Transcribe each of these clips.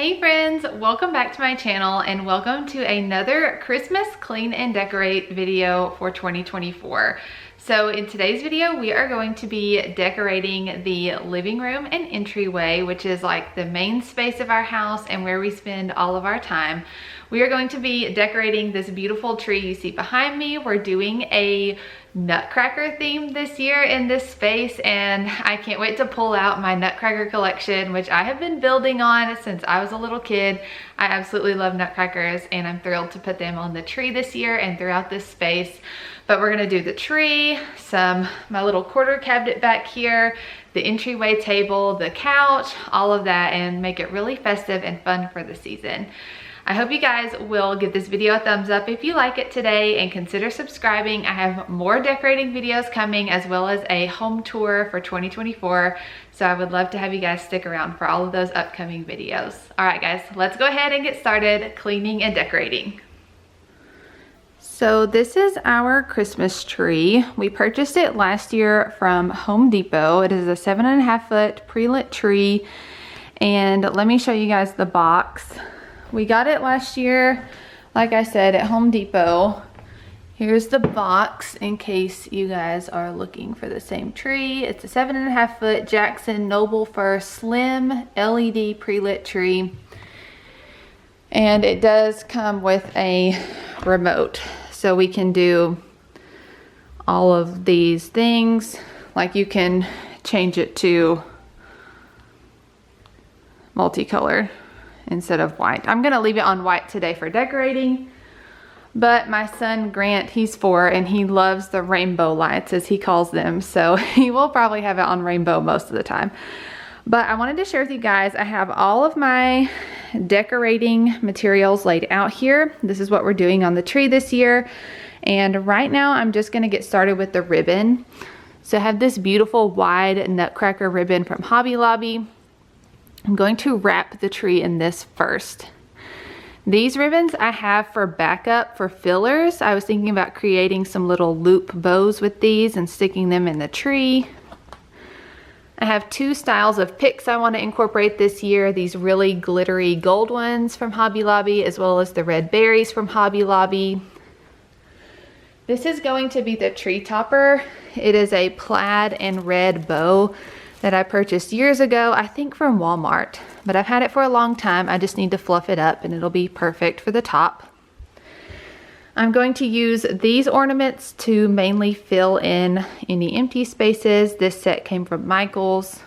Hey friends, welcome back to my channel and welcome to another Christmas clean and decorate video for 2024. So in today's video, we are going to be decorating the living room and entryway, which is like the main space of our house and where we spend all of our time. We are going to be decorating this beautiful tree you see behind me. We're doing a Nutcracker theme this year in this space, and I can't wait to pull out my Nutcracker collection, which I have been building on since I was a little kid. I absolutely love Nutcrackers and I'm thrilled to put them on the tree this year and throughout this space. But we're gonna do the tree, my little quarter cabinet back here, the entryway table, the couch, all of that, and make it really festive and fun for the season. I hope you guys will give this video a thumbs up if you like it today and consider subscribing. I have more decorating videos coming as well as a home tour for 2024. So I would love to have you guys stick around for all of those upcoming videos. All right guys, let's go ahead and get started cleaning and decorating. So this is our Christmas tree. We purchased it last year from Home Depot. It is a 7.5 foot pre-lit tree. And let me show you guys the box. We got it last year, like I said, at Home Depot. Here's the box in case you guys are looking for the same tree. It's a 7.5 foot Jackson Noble Fir Slim LED pre-lit tree. And it does come with a remote. So we can do all of these things. Like you can change it to multicolor instead of white. I'm gonna leave it on white today for decorating, but my son Grant, he's 4 and he loves the rainbow lights as he calls them, so he will probably have it on rainbow most of the time. But I wanted to share with you guys, I have all of my decorating materials laid out here. This is what we're doing on the tree this year, and right now I'm just gonna get started with the ribbon. So I have this beautiful wide Nutcracker ribbon from Hobby Lobby. I'm going to wrap the tree in this first. These ribbons I have for backup for fillers. I was thinking about creating some little loop bows with these and sticking them in the tree. I have 2 styles of picks I want to incorporate this year. These really glittery gold ones from Hobby Lobby, as well as the red berries from Hobby Lobby. This is going to be the tree topper. It is a plaid and red bow that I purchased years ago, I think from Walmart, but I've had it for a long time. I just need to fluff it up and it'll be perfect for the top. I'm going to use these ornaments to mainly fill in any empty spaces. This set came from Michael's.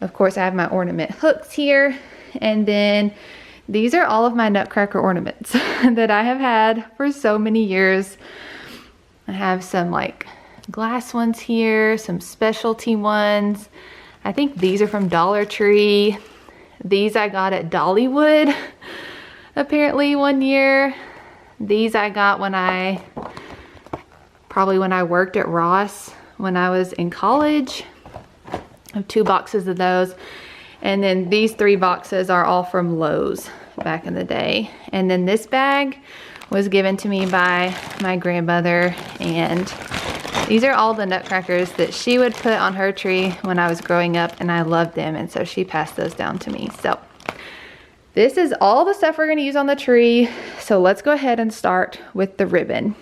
Of course, I have my ornament hooks here, and then these are all of my Nutcracker ornaments that I have had for so many years. I have some like glass ones here, some specialty ones. I think these are from Dollar Tree. These I got at Dollywood apparently one year. These I got probably when I worked at Ross when I was in college. I have 2 boxes of those. And then these 3 boxes are all from Lowe's back in the day. And then this bag was given to me by my grandmother, and these are all the Nutcrackers that she would put on her tree when I was growing up, and I loved them, and so she passed those down to me. So this is all the stuff we're going to use on the tree. So let's go ahead and start with the ribbon.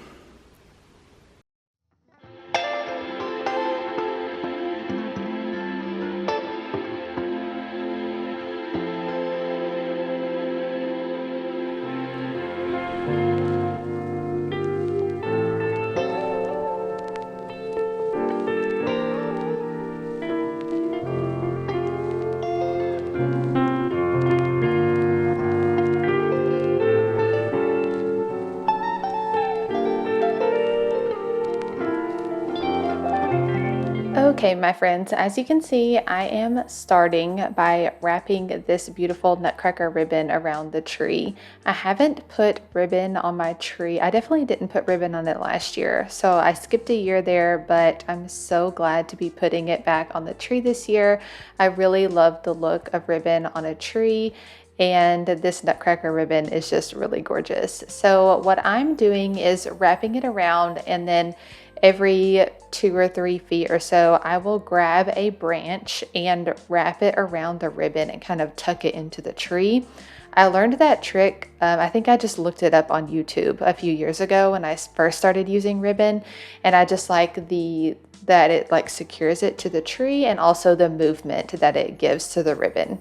Okay, my friends, as you can see, I am starting by wrapping this beautiful Nutcracker ribbon around the tree. I haven't put ribbon on my tree. I definitely didn't put ribbon on it last year, so I skipped a year there, but I'm so glad to be putting it back on the tree this year. I really love the look of ribbon on a tree, and this Nutcracker ribbon is just really gorgeous. So what I'm doing is wrapping it around and then every 2 or 3 feet or so, I will grab a branch and wrap it around the ribbon and kind of tuck it into the tree. I learned that trick, I think I just looked it up on YouTube a few years ago when I first started using ribbon, and I just like that it like secures it to the tree, and also the movement that it gives to the ribbon.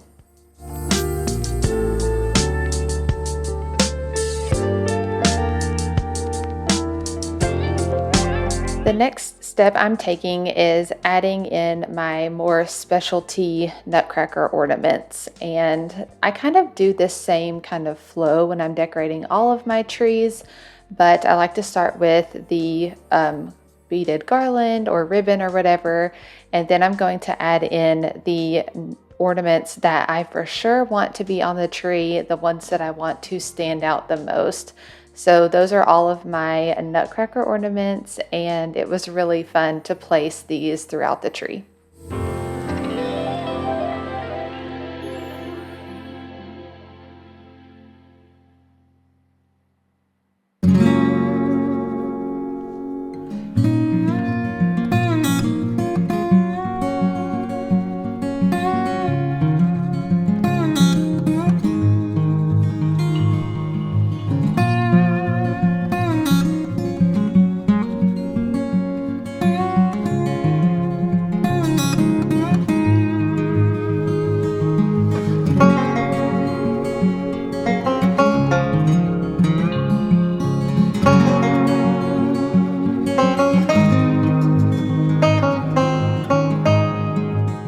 The next step I'm taking is adding in my more specialty Nutcracker ornaments, and I kind of do this same kind of flow when I'm decorating all of my trees, but I like to start with the beaded garland or ribbon or whatever, and then I'm going to add in the ornaments that I for sure want to be on the tree, the ones that I want to stand out the most. So those are all of my Nutcracker ornaments, and it was really fun to place these throughout the tree.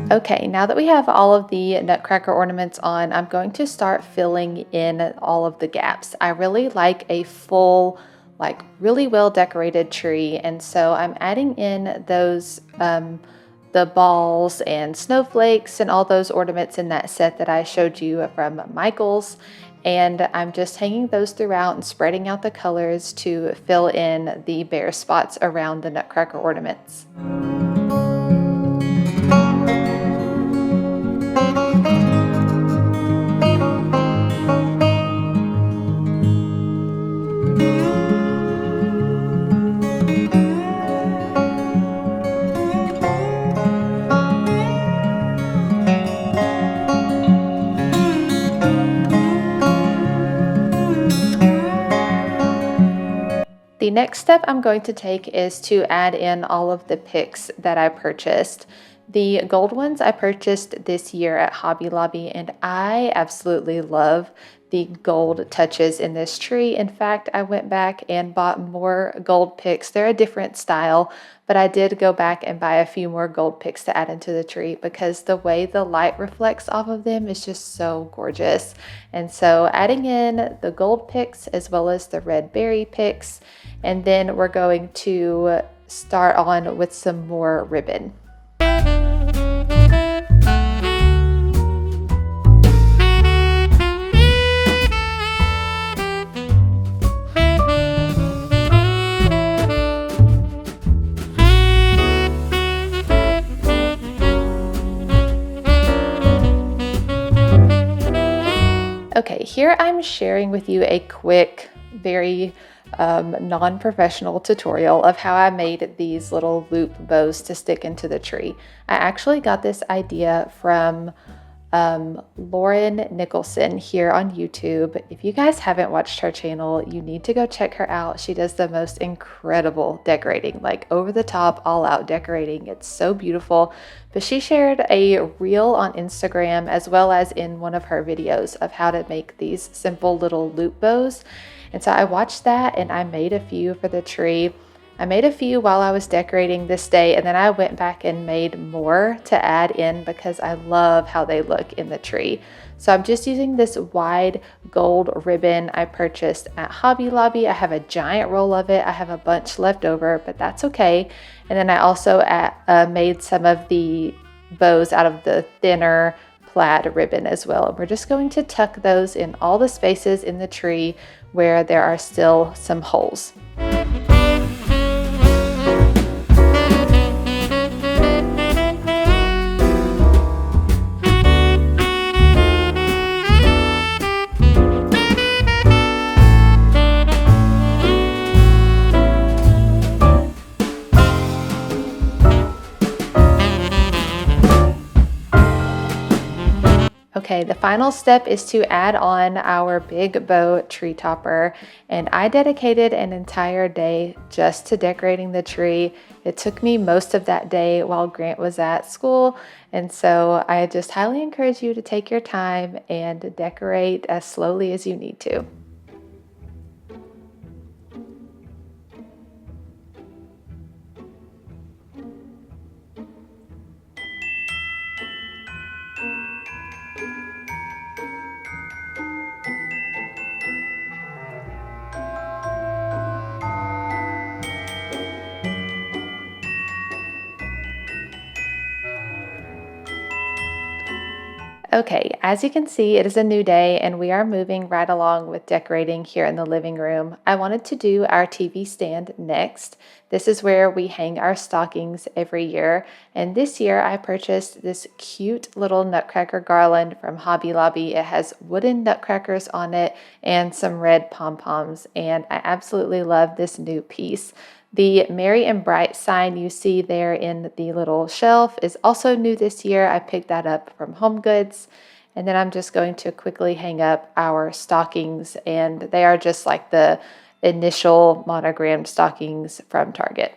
Okay, now that we have all of the Nutcracker ornaments on, I'm going to start filling in all of the gaps. I really like a full, like really well decorated tree, and so I'm adding in those the balls and snowflakes and all those ornaments in that set that I showed you from Michael's, and I'm just hanging those throughout and spreading out the colors to fill in the bare spots around the Nutcracker ornaments. The next step I'm going to take is to add in all of the picks that I purchased. The gold ones I purchased this year at Hobby Lobby, and I absolutely love the gold touches in this tree. In fact, I went back and bought more gold picks. They're a different style, but I did go back and buy a few more gold picks to add into the tree because the way the light reflects off of them is just so gorgeous. And so adding in the gold picks as well as the red berry picks, and then we're going to start on with some more ribbon. Okay, here I'm sharing with you a quick, very non-professional tutorial of how I made these little loop bows to stick into the tree. I actually got this idea from Lauren Nicholson here on YouTube. If you guys haven't watched her channel, you need to go check her out. She does the most incredible decorating, like over the top, all out decorating. It's so beautiful. But she shared a reel on Instagram as well as in one of her videos of how to make these simple little loop bows. And so I watched that and I made a few for the tree. I made a few while I was decorating this day, and then I went back and made more to add in because I love how they look in the tree. So I'm just using this wide gold ribbon I purchased at Hobby Lobby. I have a giant roll of it. I have a bunch left over, but that's okay. And then I also made some of the bows out of the thinner plaid ribbon as well. We're just going to tuck those in all the spaces in the tree where there are still some holes. Okay, the final step is to add on our big bow tree topper, and I dedicated an entire day just to decorating the tree. It took me most of that day while Grant was at school, and so I just highly encourage you to take your time and decorate as slowly as you need to. Okay, as you can see, it is a new day and we are moving right along with decorating here in the living room. I wanted to do our TV stand next. This is where we hang our stockings every year. And this year I purchased this cute little Nutcracker garland from Hobby Lobby. It has wooden nutcrackers on it and some red pom-poms. And I absolutely love this new piece. The Merry and Bright sign you see there in the little shelf is also new this year. I picked that up from Home Goods. And then I'm just going to quickly hang up our stockings, and they are just like the initial monogrammed stockings from Target.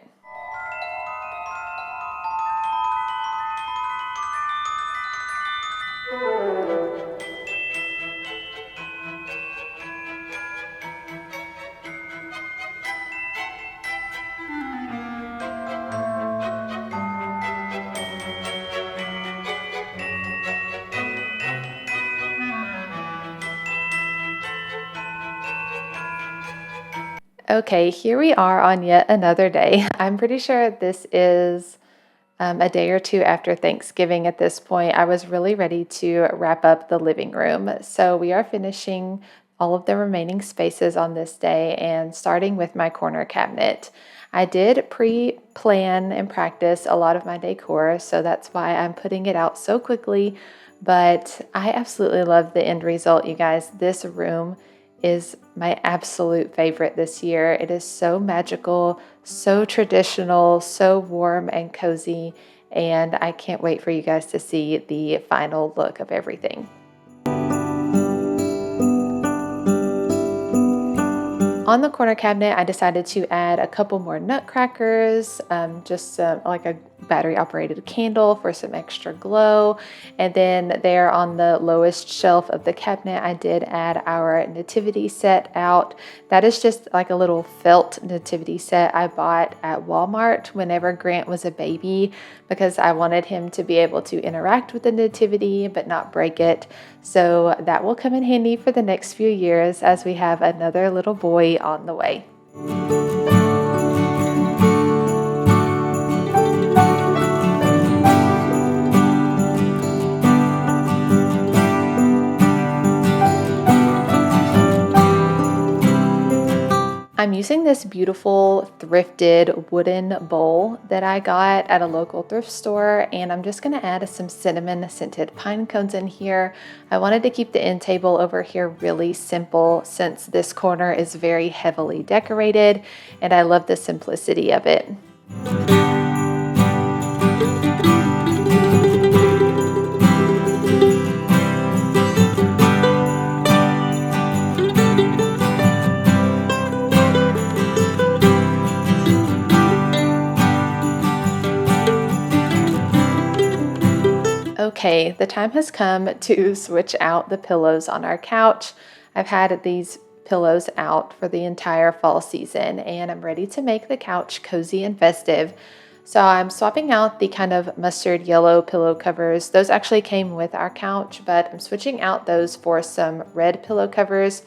Okay, here we are on yet another day. I'm pretty sure this is a day or two after Thanksgiving at this point. I was really ready to wrap up the living room. So we are finishing all of the remaining spaces on this day and starting with my corner cabinet. I did pre-plan and practice a lot of my decor, so that's why I'm putting it out so quickly. But I absolutely love the end result, you guys. This room is my absolute favorite this year. It is so magical, so traditional, so warm and cozy, and I can't wait for you guys to see the final look of everything. On the corner cabinet, I decided to add a couple more nutcrackers, just like a battery operated candle for some extra glow. And then there on the lowest shelf of the cabinet, I did add our nativity set out. That is just like a little felt nativity set I bought at Walmart whenever Grant was a baby, because I wanted him to be able to interact with the nativity but not break it. So that will come in handy for the next few years as we have another little boy on the way. I'm using this beautiful thrifted wooden bowl that I got at a local thrift store, and I'm just going to add some cinnamon scented pine cones in here. I wanted to keep the end table over here really simple since this corner is very heavily decorated, and I love the simplicity of it. Okay, the time has come to switch out the pillows on our couch. I've had these pillows out for the entire fall season, and I'm ready to make the couch cozy and festive. So I'm swapping out the kind of mustard yellow pillow covers. Those actually came with our couch, but I'm switching out those for some red pillow covers.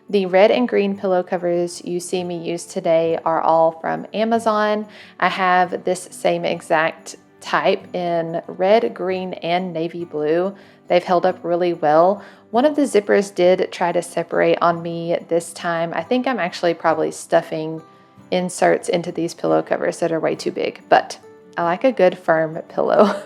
The red and green pillow covers you see me use today are all from Amazon. I have this same exact type in red, green, and navy blue. They've held up really well. One of the zippers did try to separate on me this time. I think I'm actually probably stuffing inserts into these pillow covers that are way too big, but I like a good firm pillow.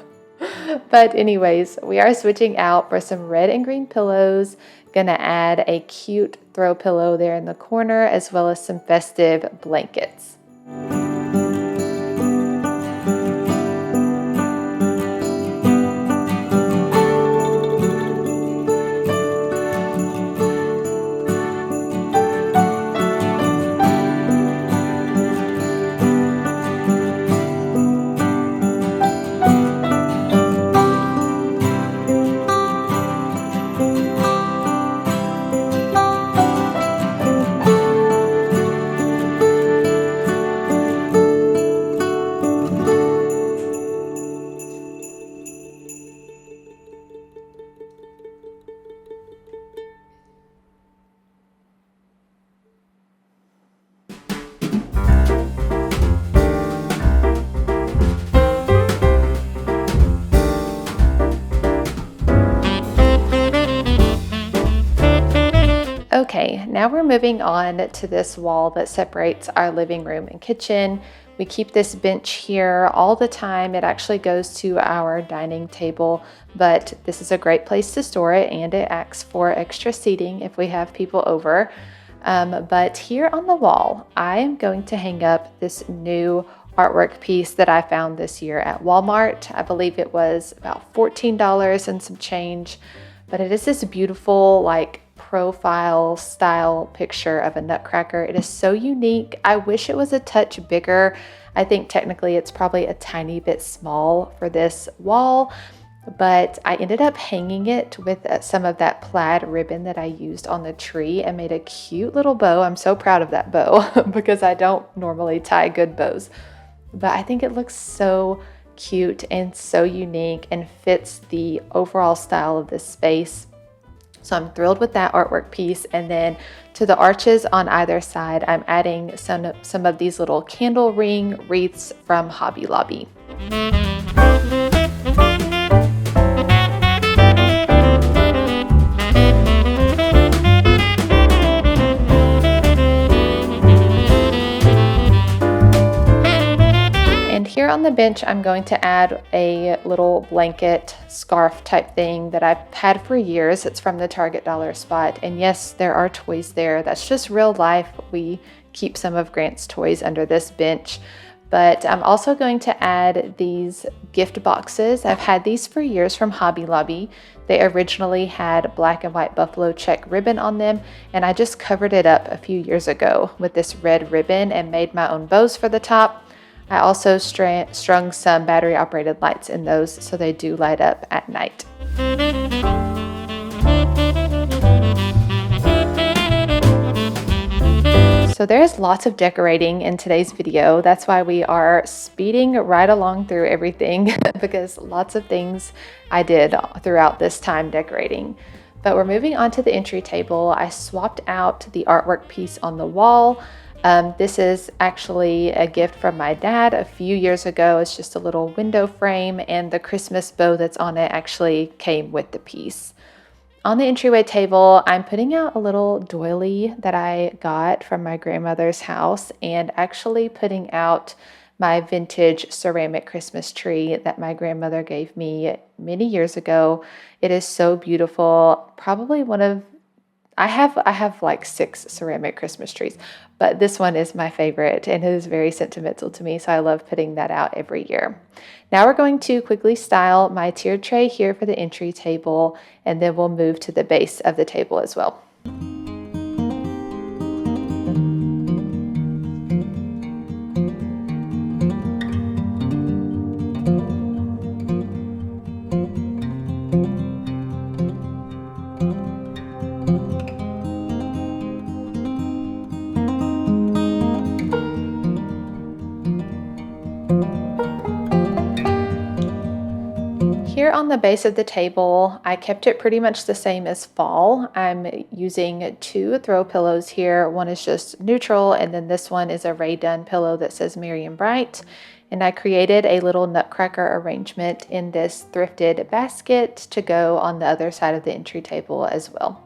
But anyways, we are switching out for some red and green pillows. Gonna add a cute throw pillow there in the corner, as well as some festive blankets. Okay, now we're moving on to this wall that separates our living room and kitchen. We keep this bench here all the time. It actually goes to our dining table, but this is a great place to store it, and it acts for extra seating if we have people over. But here on the wall, I am going to hang up this new artwork piece that I found this year at Walmart. I believe it was about $14 and some change, but it is this beautiful like profile style picture of a nutcracker. It is so unique. I wish it was a touch bigger. I think technically it's probably a tiny bit small for this wall, but I ended up hanging it with some of that plaid ribbon that I used on the tree and made a cute little bow. I'm so proud of that bow because I don't normally tie good bows, but I think it looks so cute and so unique and fits the overall style of this space. So I'm thrilled with that artwork piece. And then to the arches on either side, I'm adding some of these little candle ring wreaths from Hobby Lobby. Here on the bench, I'm going to add a little blanket scarf type thing that I've had for years. It's from the Target dollar spot. And yes, there are toys there. That's just real life. We keep some of Grant's toys under this bench. But I'm also going to add these gift boxes. I've had these for years from Hobby Lobby. They originally had black and white buffalo check ribbon on them, and I just covered it up a few years ago with this red ribbon and made my own bows for the top. I also strung some battery operated lights in those so they do light up at night. So there's lots of decorating in today's video. That's why we are speeding right along through everything because lots of things I did throughout this time decorating. But we're moving on to the entry table. I swapped out the artwork piece on the wall. This is actually a gift from my dad a few years ago. It's just a little window frame, and the Christmas bow that's on it actually came with the piece. On the entryway table, I'm putting out a little doily that I got from my grandmother's house and actually putting out my vintage ceramic Christmas tree that my grandmother gave me many years ago. It is so beautiful. Probably one of I have like 6 ceramic Christmas trees, but this one is my favorite and it is very sentimental to me, so I love putting that out every year. Now we're going to quickly style my tiered tray here for the entry table, and then we'll move to the base of the table as well. Here on the base of the table, I kept it pretty much the same as fall. I'm using 2 throw pillows here. One is just neutral, and then this one is a Rae Dunn pillow that says Merry and Bright. And I created a little nutcracker arrangement in this thrifted basket to go on the other side of the entry table as well.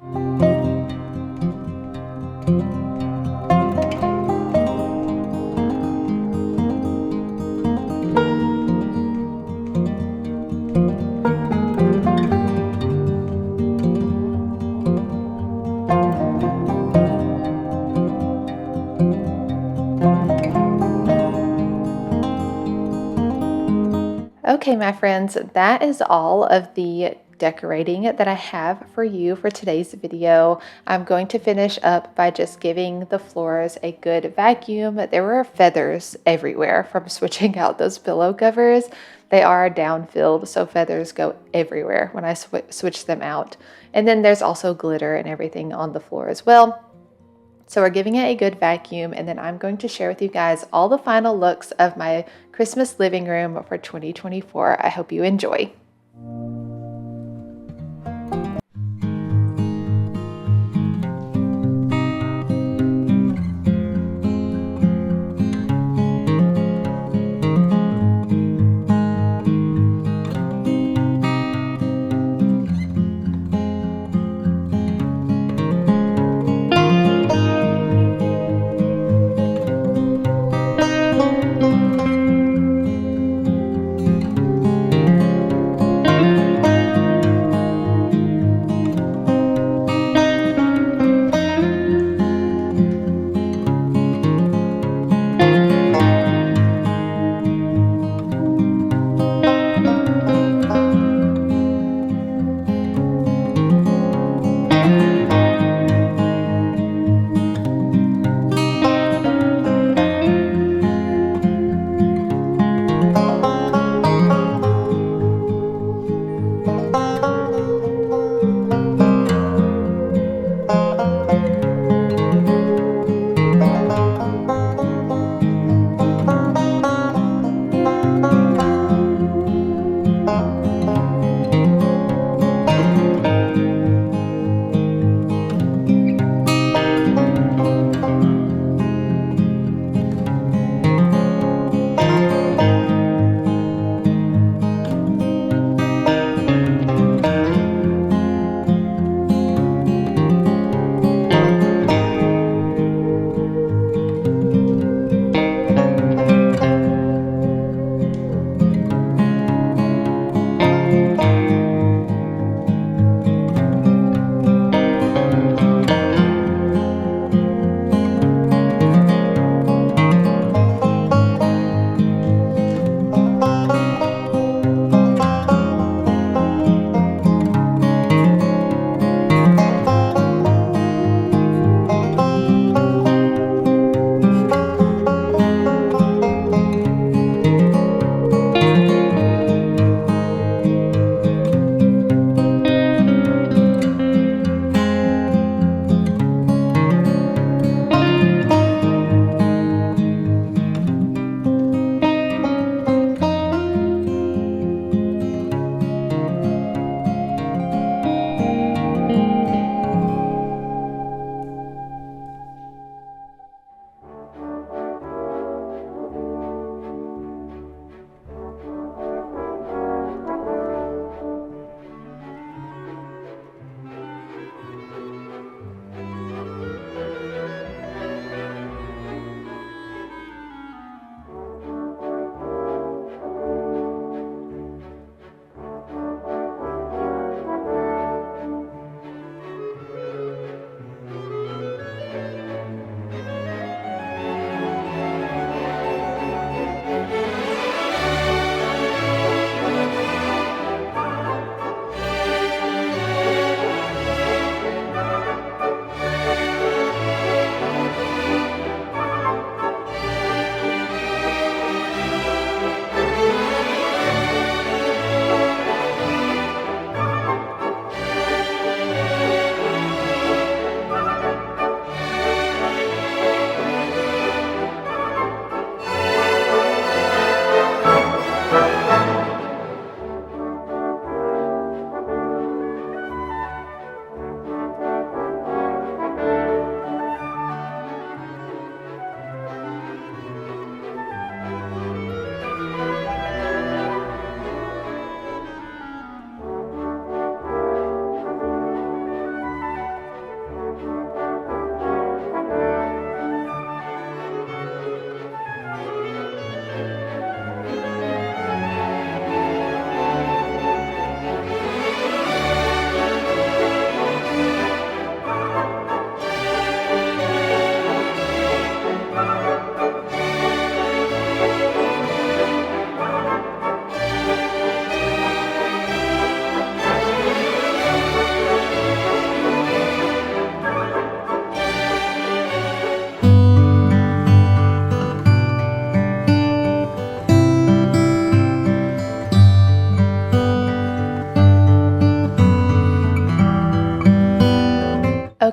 Okay, my friends, that is all of the decorating that I have for you for today's video. I'm going to finish up by just giving the floors a good vacuum. There were feathers everywhere from switching out those pillow covers. They are down-filled, so feathers go everywhere when I switch them out. And then there's also glitter and everything on the floor as well. So we're giving it a good vacuum, and then I'm going to share with you guys all the final looks of my Christmas living room for 2024. I hope you enjoy.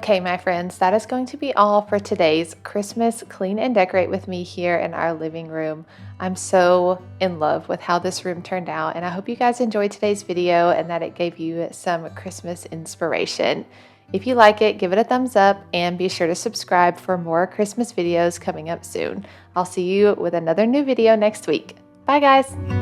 Okay, my friends, that is going to be all for today's Christmas Clean and Decorate with me here in our living room. I'm so in love with how this room turned out, and I hope you guys enjoyed today's video and that it gave you some Christmas inspiration. If you like it, give it a thumbs up and be sure to subscribe for more Christmas videos coming up soon. I'll see you with another new video next week. Bye, guys.